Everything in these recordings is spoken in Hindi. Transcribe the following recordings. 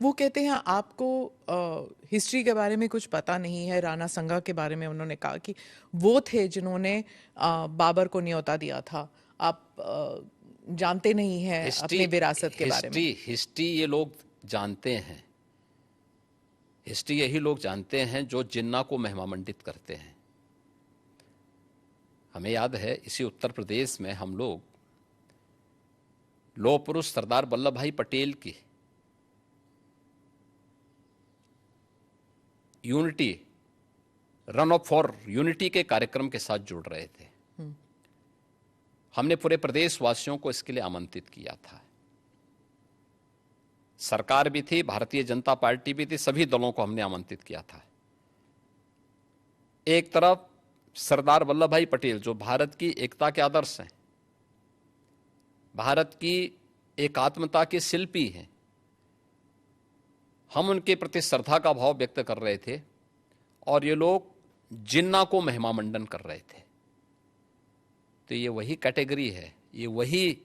वो कहते हैं आपको हिस्ट्री के बारे में कुछ पता नहीं है। राणा संगा के बारे में उन्होंने कहा कि वो थे जिन्होंने बाबर को न्योता दिया था। आप जानते नहीं हैं हिस्ट्री अपने विरासत के बारे में। हिस्ट्री हिस्ट्री ये लोग जानते हैं। हिस्ट्री यही लोग जानते हैं जो जिन्ना को महिमामंडित करते हैं। हमें याद है इसी उत्तर प्रदेश में हम लोग लौह पुरुष सरदार वल्लभ भाई पटेल की unity, run up for unity के कार्यक्रम के साथ जुड़ रहे थे। हमने पूरे प्रदेश वासियों को इसके लिए आमंत्रित किया था। सरकार भी थी, भारतीय जनता पार्टी भी थी, सभी दलों को हमने आमंत्रित किया था। एक तरफ सरदार वल्लभ भाई पटेल जो भारत की एकता के आदर्श हैं, भारत की एकात्मता के शिल्पी हैं, हम उनके प्रति श्रद्धा का भाव व्यक्त कर रहे थे और ये लोग जिन्ना को महिमामंडन कर रहे थे। तो ये वही कैटेगरी है, ये वही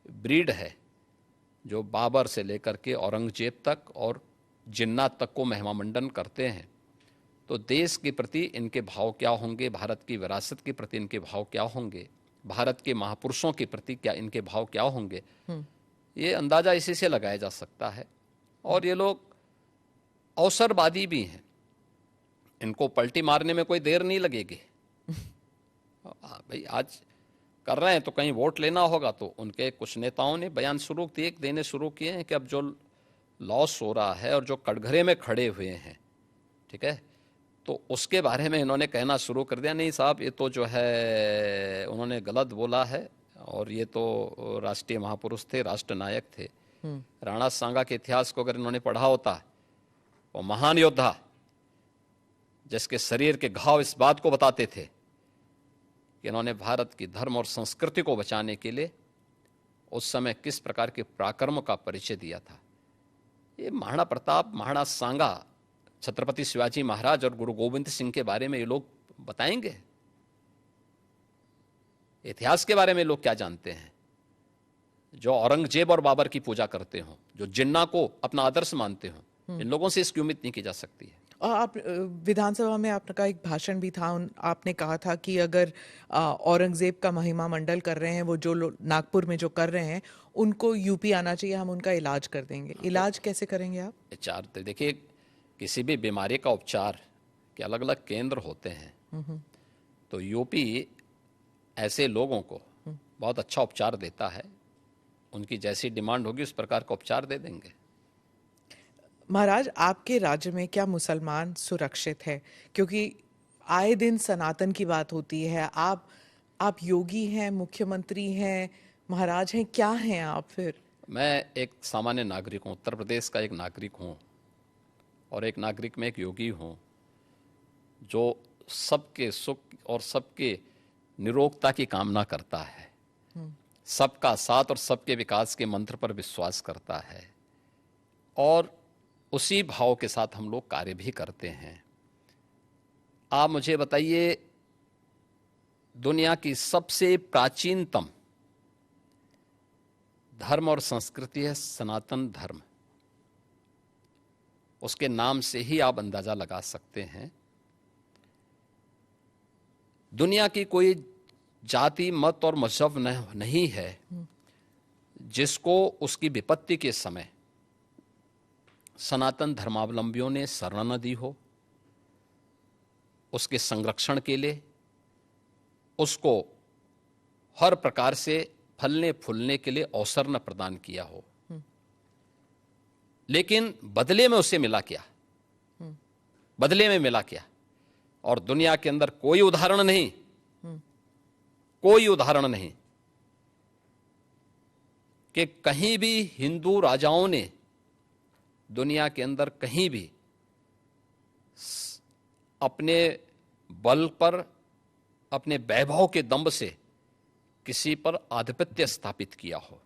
ब्रीड है जो बाबर से लेकर के औरंगजेब तक और जिन्ना तक को महिमामंडन करते हैं। तो देश के प्रति इनके भाव क्या होंगे, भारत की विरासत के प्रति इनके भाव क्या होंगे, भारत के महापुरुषों के प्रति क्या इनके भाव क्या होंगे, ये अंदाजा इसी से लगाया जा सकता है। और ये लोग अवसरवादी भी हैं, इनको पलटी मारने में कोई देर नहीं लगेगी। भाई आज कर रहे हैं तो कहीं वोट लेना होगा, तो उनके कुछ नेताओं ने बयान देने शुरू किए हैं कि अब जो लॉस हो रहा है और जो कटघरे में खड़े हुए हैं, ठीक है, तो उसके बारे में इन्होंने कहना शुरू कर दिया, नहीं साहब ये तो जो है उन्होंने गलत बोला है और ये तो राष्ट्रीय महापुरुष थे, राष्ट्र नायक थे। राणा सांगा के इतिहास को अगर इन्होंने पढ़ा होता, वो महान योद्धा जिसके शरीर के घाव इस बात को बताते थे कि इन्होंने भारत की धर्म और संस्कृति को बचाने के लिए उस समय किस प्रकार के पराक्रम का परिचय दिया था। ये महाराणा प्रताप, महाराणा सांगा, छत्रपति शिवाजी महाराज और गुरु गोविंद सिंह के बारे में ये लोग बताएंगे। इतिहास के बारे में लोग क्या जानते हैं? जो औरंगजेब और बाबर की पूजा करते हो, जो जिन्ना को अपना आदर्श मानते हो, इन लोगों से इसकी उम्मीद नहीं की जा सकती है। और आप विधानसभा में आपका एक भाषण भी था, आपने कहा था कि अगर औरंगजेब का महिमा मंडल कर रहे हैं, वो जो नागपुर में जो कर रहे हैं, उनको यूपी आना चाहिए, हम उनका इलाज कर देंगे। इलाज कैसे करेंगे आप? उपचार तो देखिए, किसी भी बीमारी का उपचार के अलग अलग केंद्र होते हैं। तो यूपी ऐसे लोगों को बहुत अच्छा उपचार देता है, उनकी जैसी डिमांड होगी उस प्रकार का उपचार दे देंगे। महाराज, आपके राज्य में क्या मुसलमान सुरक्षित है? क्योंकि आए दिन सनातन की बात होती है। आप योगी हैं, मुख्यमंत्री हैं, महाराज हैं, क्या हैं आप फिर? मैं एक सामान्य नागरिक हूँ, उत्तर प्रदेश का एक नागरिक हूँ, और एक नागरिक में एक योगी हूँ जो सबके सुख और सबके निरोगता की कामना करता है, सबका साथ और सबके विकास के मंत्र पर विश्वास करता है, और उसी भाव के साथ हम लोग कार्य भी करते हैं। आप मुझे बताइए, दुनिया की सबसे प्राचीनतम धर्म और संस्कृति है सनातन धर्म। उसके नाम से ही आप अंदाजा लगा सकते हैं दुनिया की कोई जाति, मत और मजहब नहीं है जिसको उसकी विपत्ति के समय सनातन धर्मावलंबियों ने शरण न दी हो, उसके संरक्षण के लिए उसको हर प्रकार से फलने फूलने के लिए अवसर न प्रदान किया हो। लेकिन बदले में उसे मिला क्या? बदले में मिला क्या? और दुनिया के अंदर कोई उदाहरण नहीं, कोई उदाहरण नहीं कि कहीं भी हिंदू राजाओं ने दुनिया के अंदर कहीं भी अपने बल पर, अपने वैभव के दंभ से किसी पर आधिपत्य स्थापित किया हो,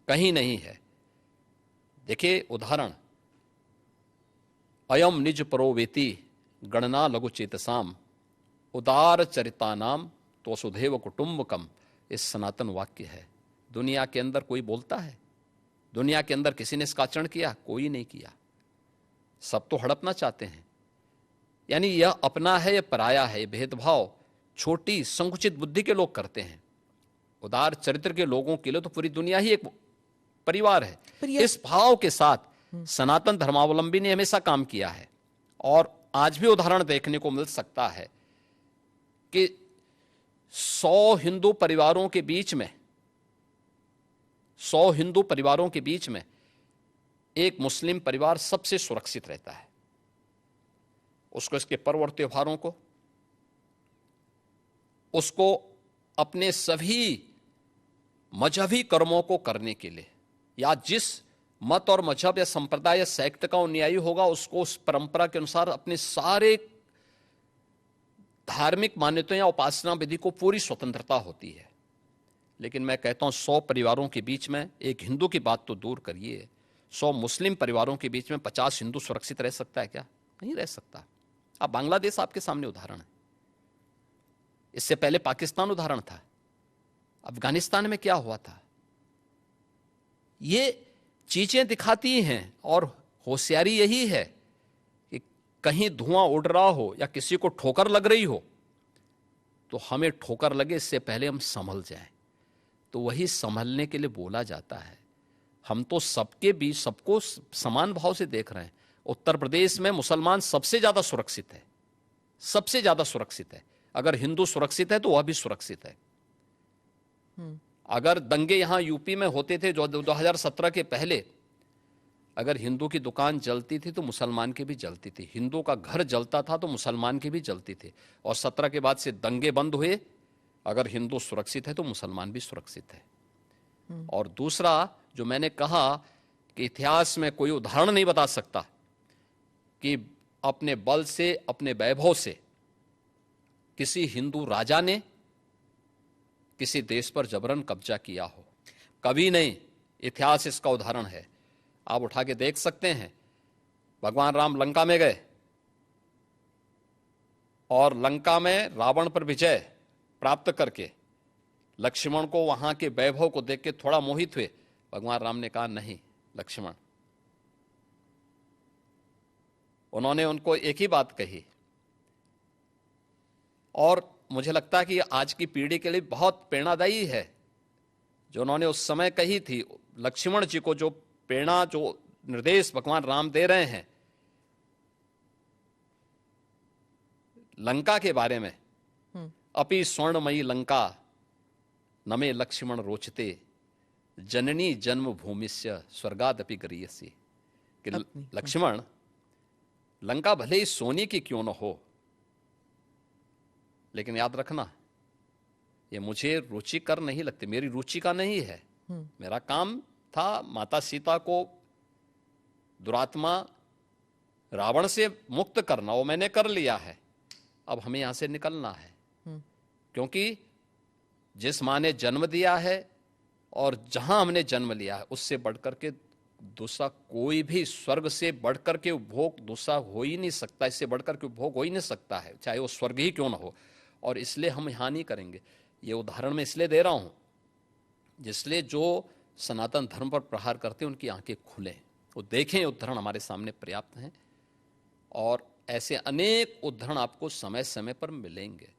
कहीं नहीं है। देखिए उदाहरण, अयम निज परोवेति गणना लघु चेतसाम उदार चरितानाम तो सुधेव कुटुंबकम, इस सनातन वाक्य है। दुनिया के अंदर कोई बोलता है? दुनिया के अंदर किसी ने इसका आचरण किया? कोई नहीं किया। सब तो हड़पना चाहते हैं। यानी यह अपना है, यह पराया है, यह भेदभाव छोटी संकुचित बुद्धि के लोग करते हैं। उदार चरित्र के लोगों के लिए तो पूरी दुनिया ही एक परिवार है। इस भाव के साथ सनातन धर्मावलंबी ने हमेशा काम किया है। और आज भी उदाहरण देखने को मिल सकता है कि 100 हिंदू परिवारों के बीच में 100 हिंदू परिवारों के बीच में एक मुस्लिम परिवार सबसे सुरक्षित रहता है। उसको इसके पर्व और त्योहारों को, उसको अपने सभी मजहबी कर्मों को करने के लिए, या जिस मत और मजहब या संप्रदाय या सेक्ट का अनुयायी होगा उसको उस परंपरा के अनुसार अपने सारे धार्मिक मान्यताओं या उपासना विधि को पूरी स्वतंत्रता होती है। लेकिन मैं कहता हूं 100 परिवारों के बीच में, एक हिंदू की बात तो दूर करिए, 100 मुस्लिम परिवारों के बीच में 50 हिंदू सुरक्षित रह सकता है क्या? नहीं रह सकता। अब बांग्लादेश आपके सामने उदाहरण है, इससे पहले पाकिस्तान उदाहरण था, अफगानिस्तान में क्या हुआ था। ये चीजें दिखाती हैं और होशियारी यही है कि कहीं धुआं उड़ रहा हो या किसी को ठोकर लग रही हो तो हमें ठोकर लगे इससे पहले हम संभल जाएं। तो वही संभलने के लिए बोला जाता है। हम तो सबके बीच सबको समान भाव से देख रहे हैं। उत्तर प्रदेश में मुसलमान सबसे ज्यादा सुरक्षित है, सबसे ज्यादा सुरक्षित है। अगर हिंदू सुरक्षित है तो वह भी सुरक्षित है। अगर दंगे यहां यूपी में होते थे जो 2017 के पहले, अगर हिंदू की दुकान जलती थी तो मुसलमान की भी जलती थी, हिंदू का घर जलता था तो मुसलमान की भी जलती थी। और 17 के बाद से दंगे बंद हुए। अगर हिंदू सुरक्षित है तो मुसलमान भी सुरक्षित है। और दूसरा जो मैंने कहा कि इतिहास में कोई उदाहरण नहीं बता सकता कि अपने बल से, अपने वैभव से किसी हिंदू राजा ने किसी देश पर जबरन कब्जा किया हो, कभी नहीं। इतिहास इसका उदाहरण है, आप उठा के देख सकते हैं। भगवान राम लंका में गए और लंका में रावण पर विजय प्राप्त करके लक्ष्मण को वहां के वैभव को देख के थोड़ा मोहित हुए। भगवान राम ने कहा नहीं लक्ष्मण, उन्होंने उनको एक ही बात कही। और मुझे लगता है कि आज की पीढ़ी के लिए बहुत प्रेरणादायी है जो उन्होंने उस समय कही थी। लक्ष्मण जी को जो प्रेरणा, जो निर्देश भगवान राम दे रहे हैं लंका के बारे में, अपि स्वर्णमयी लंका नमे लक्ष्मण रोचते जननी जन्म भूमिस्य स्वर्गादपि गरीयसी। कि लक्ष्मण, लंका भले ही सोने की क्यों न हो, लेकिन याद रखना ये मुझे रुचिकर नहीं लगती, मेरी रुचि का नहीं है। मेरा काम था माता सीता को दुरात्मा रावण से मुक्त करना, वो मैंने कर लिया है। अब हमें यहां से निकलना है, क्योंकि जिस माँ ने जन्म दिया है और जहां हमने जन्म लिया है उससे बढ़कर के दूसरा कोई भी, स्वर्ग से बढ़कर के उपभोग दूसरा हो ही नहीं सकता, इससे बढ़कर के उपभोग हो ही नहीं सकता है, चाहे वो स्वर्ग ही क्यों ना हो। और इसलिए हम यहाँ नहीं करेंगे। ये उदाहरण मैं इसलिए दे रहा हूं जिसलिए जो सनातन धर्म पर प्रहार करते हैं उनकी आंखें खुलें, वो देखें। उदाहरण हमारे सामने पर्याप्त हैं और ऐसे अनेक उदाहरण आपको समय समय पर मिलेंगे।